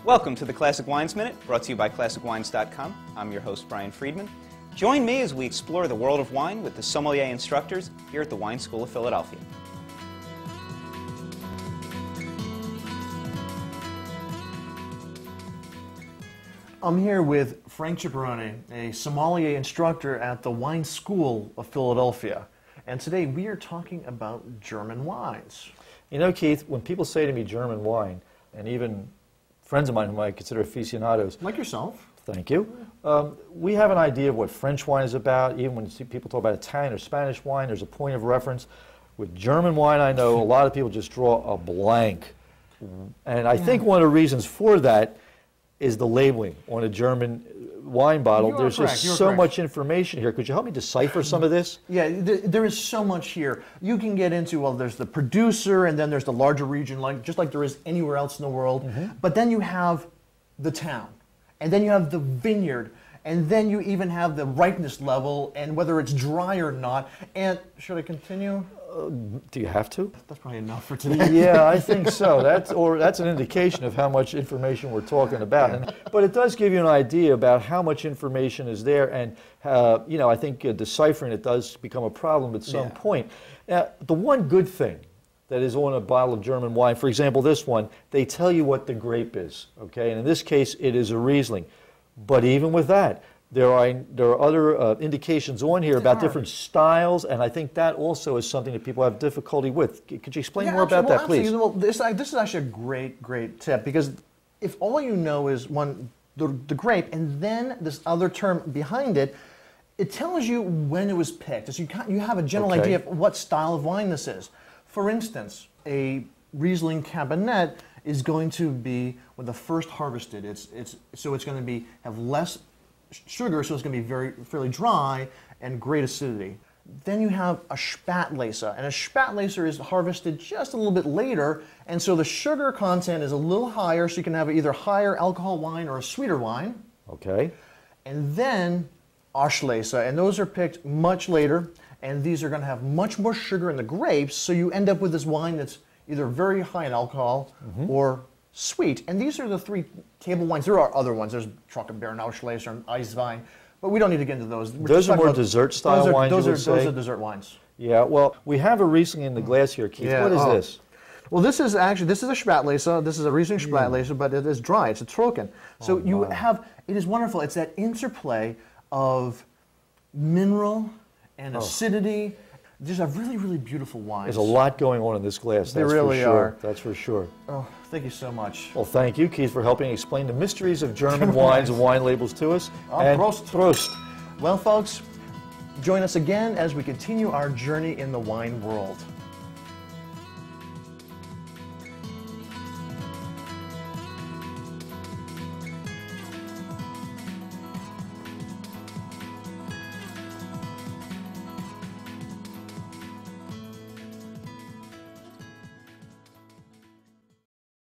Welcome to the Classic Wines Minute, brought to you by ClassicWines.com. I'm your host, Brian Friedman. Join me as we explore the world of wine with the sommelier instructors here at the Wine School of Philadelphia. I'm here with Frank Ciparone, a sommelier instructor at the Wine School of Philadelphia. And today we are talking about German wines. You know, Keith, when people say to me German wine, and even friends of mine whom I consider aficionados. Like yourself. Thank you. We have an idea of what French wine is about. Even when you see people talk about Italian or Spanish wine, there's a point of reference. With German wine, I know a lot of people just draw a blank. And I think one of the reasons for that is the labeling on a German wine bottle. There's just so much information here. Could you help me decipher some of this? Yeah, there is so much here. You can get into, well, there's the producer, and then there's the larger region, just like there is anywhere else in the world. But then you have the town, and then you have the vineyard, and then you even have the ripeness level, and whether it's dry or not. And should I continue? Do you have to? That's probably enough for today. Yeah, I think so. That's an indication of how much information we're talking about. But it does give you an idea about how much information is there, and you know, I think deciphering it does become a problem at some point. Now, the one good thing that is on a bottle of German wine, for example, this one, they tell you what the grape is. Okay, and in this case, it is a Riesling. But even with that, there are other indications on here about different styles, and I think that also is something that people have difficulty with. Could you explain more about that, please? Well, this is actually a great tip, because if all you know is the grape and then this other term behind it, it tells you when it was picked. So you have a general idea of what style of wine this is. For instance, a Riesling Cabernet is going to be when the first harvested. So it's going to have less sugar, so it's going to be fairly dry and great acidity. Then you have a Spätlese, and a Spätlese is harvested just a little bit later, and so the sugar content is a little higher, so you can have either higher alcohol wine or a sweeter wine. Okay. And then Auslese, and those are picked much later, and these are going to have much more sugar in the grapes, so you end up with this wine that's either very high in alcohol or sweet. And these are the three table wines. There are other ones. There's Trockenbeeren, Auslese, and Eiswein, but we don't need to get into those. Those are more dessert-style wines, those are dessert wines. Yeah, well, we have a Riesling in the glass here, Keith. What is this? Well, this is a Spätlese. This is a Riesling Spätlese, but it is dry. It's a Trocken. So it is wonderful. It's that interplay of mineral and acidity. These are really, really beautiful wines. There's a lot going on in this glass. They really are. That's for sure. Oh, thank you so much. Well, thank you, Keith, for helping explain the mysteries of German wines and wine labels to us. And Prost. Prost. Well, folks, join us again as we continue our journey in the wine world.